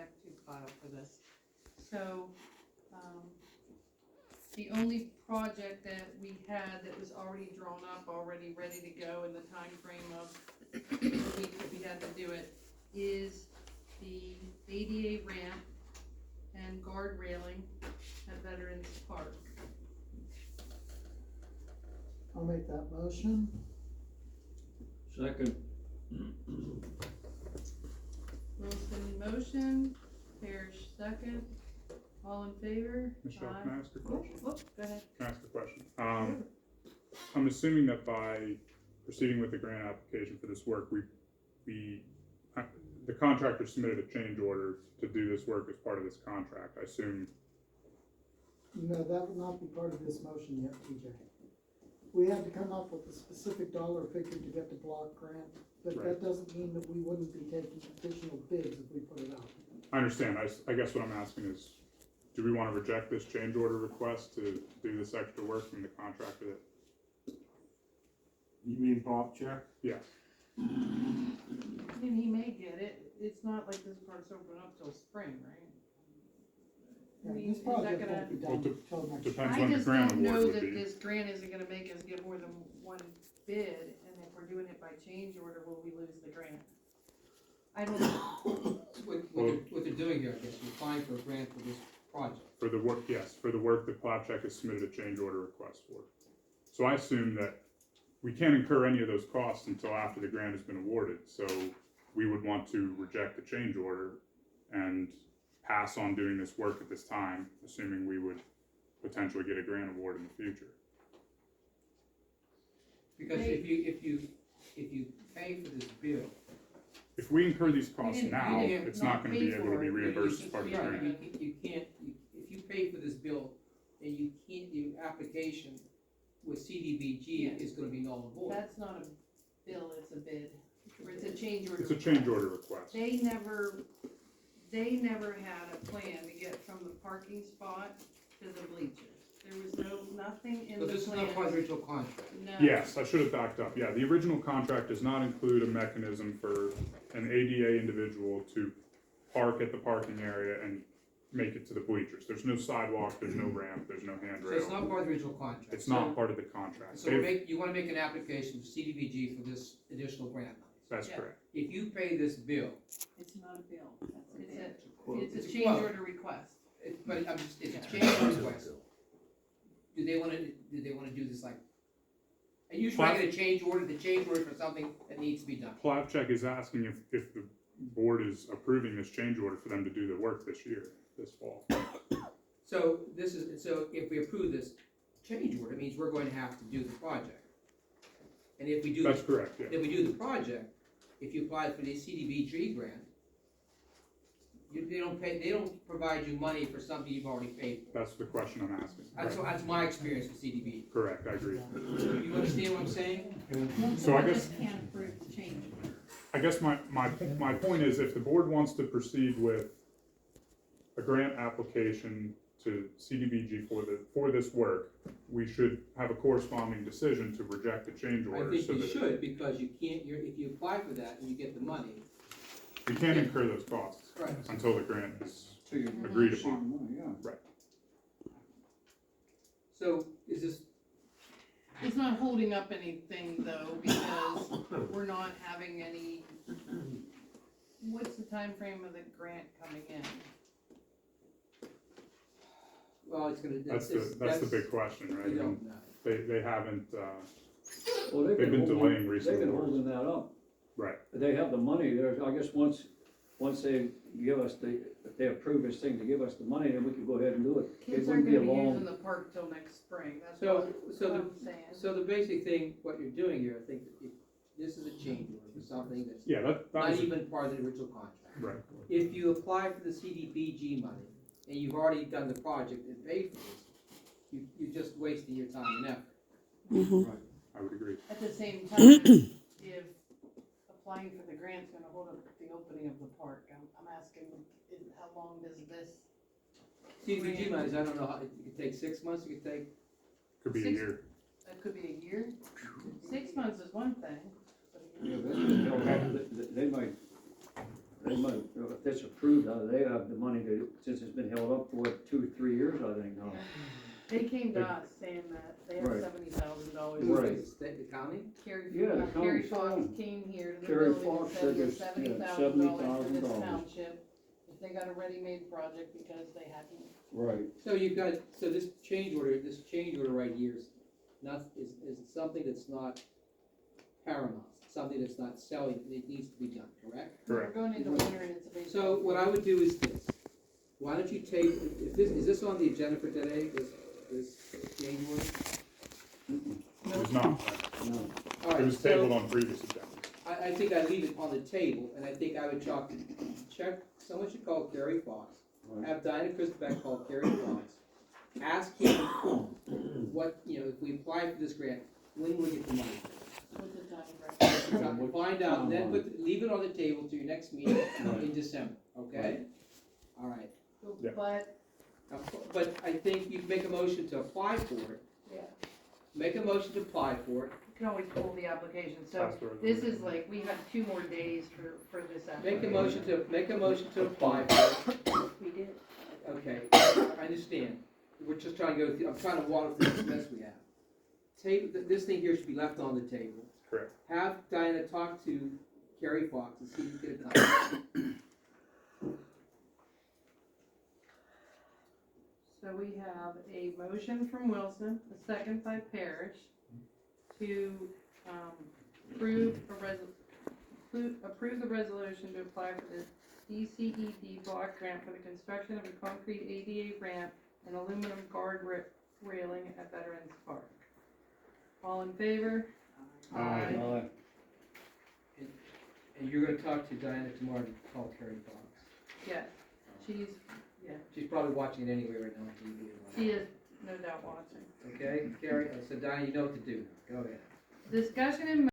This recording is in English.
spec 2 file for this. So, the only project that we had that was already drawn up, already ready to go in the time frame of the week that we had to do it, is the ADA ramp and guard railing at Veterans Park. I'll make that motion. Second. Wilson motion, Parrish second, all in favor? Michelle, Aye. can I ask a question? Oh, go ahead. Can I ask a question? I'm assuming that by proceeding with the grant application for this work, the contractor submitted a change order to do this work as part of this contract. I assume. No, that would not be part of this motion yet, TJ. We had to come up with a specific dollar figure to get the block grant, but Right. that doesn't mean that we wouldn't be taking additional bids if we put it out. I understand. I guess what I'm asking is, do we want to reject this change order request to do this extra work from the contractor that? You mean Bob check? Yes. And he may get it, it's not like this part's open up till spring, right? Yeah, I mean, this is that project gonna- won't be Well, done until next year. depends I when the just grant don't award know would that be. this grant isn't gonna make us get more than one bid, and if we're doing it by change order, will we lose the grant? I don't know. What they're doing here, I guess, you're applying for a grant for this project. For the work, yes, for the work that Plowcheck has submitted a change order request for. So I assume that we can't incur any of those costs until after the grant has been awarded, so we would want to reject the change order and pass on doing this work at this time, assuming we would potentially get a grant award in the future. Because if you pay for this bill. If we incur these costs didn't- now, we didn't it's not gonna be pay able for to be it. reimbursed as part of the Yeah, grant. you can't, if you pay for this bill and you can't, your application with CDBG Yeah. is gonna be null and void. That's not a bill, it's a bid, or it's a change order. It's a change order request. They never had a plan to get from the parking spot to the bleachers. There was nothing in So the this is not part of plan. the original contract. No. Yes, I should have backed up. Yeah, the original contract does not include a mechanism for an ADA individual to park at the parking area and make it to the bleachers. There's no sidewalk, there's no ramp, there's no So it's handrail. not part of the original contract. It's not part of the contract. So They've- you wanna make an application to CDBG for this additional grant money. That's Yeah. correct. If you pay this bill, It's not a bill, it's It's a a change quote. order request. but it's a change order request. Do they wanna do this like, are you trying to get a change order for something that needs to be done? Plowcheck is asking if the board is approving this change order for them to do the work this year, this fall. So if we approve this change order, it means we're going to have to do the project. And if we do, That's correct, yeah. if we do the project, if you apply for the CDBG grant, they don't provide you money for something you've already paid for. That's the question I'm asking. That's my experience with CDBG. Correct, I agree. You understand what I'm saying? So I guess, Can't approve the change order. I guess my point is, if the board wants to proceed with a grant application to CDBG for this work, we should have a corresponding decision to reject the change I order. think So you that should, because you can't, if you apply for that and you get the money. we can't incur those costs Right. until the grant is So you agreed receive the upon. money, yeah. So is this, It's not holding up anything though, because we're not having any, what's the time frame of the grant coming in? well, it's gonna, That's the big question, right? We don't know. They haven't, Well, They've been delaying recent They've been awards. holding that up. right, They have the money there, I guess once they give us if they approve this thing to give us the money, then we can go ahead and do it. It Kids aren't wouldn't be a gonna be long. using the park till next spring, that's So- what so the- I'm saying. So the basic thing, what you're doing here, I think, that this is a change order for something that's yeah, that not was, even part of the original contract. right, If you apply for the CDBG money, and you've already done the project and paid for this, you're just wasting your time and effort. I would agree. At the same time, if applying for the grant's gonna hold up the opening of the park, I'm asking, how long does this? CDBG monies, I don't know, it could take 6 months, it could take, Could be a 6 year. It could be a year, 6 months is one thing, but a Yeah, year. they might, they might, if it's approved, they have the money to, since it's been held up for 2 or 3 years, I think now. They came to us saying that they have Right. $70,000. Right. The county? Carrie, Yeah, the Carrie county Fox said- came here to the Carrie building and Fox said said there's there's, $70,000 for this $70,000. township. If they got a ready-made project because they hadn't. Right. So you've got, so this change order right here is not, is something that's not paramount, something that's not selling, it needs to be done, correct? Correct. We're going into winter and it's a big. So what I would do is this, why don't you take, if this, is this on the agenda for today, this change order? It was not, No. All right, it was so tabled on previous agenda. I think I'd leave it on the table, and I think I would check, someone should call Kerry Fox, Right. have Dinah Christbeck call Kerry Fox, ask him what, if we apply for this grant, when will we get the money? With the time frame. Find out, and then leave it on the table to your next meeting in December, okay? All right, Yeah. but I think you can make a motion to apply for it, Yeah, make a motion to apply for it, you can always pull the application, so Pass the this resolution. is like, we have 2 more days for this make a application. motion to apply for it. We did. Okay, I understand. We're just trying to go through, I'm trying to water through this mess we have. This thing here should be left on the table. Correct. Have Diana talk to Kerry Fox and see if we can get it done. So we have a motion from Wilson, a second by Parrish, to approve the resolution to apply for the DCED block grant for the construction of a concrete ADA ramp and aluminum guard railing at Veterans Park. All in favor? Aye. And you're gonna talk to Diana tomorrow to call Kerry Fox. Yes, She's probably watching it anyway right now on TV. she is no doubt watching. Okay, Kerry, so Diana, you know what to do. Go ahead. Discussion and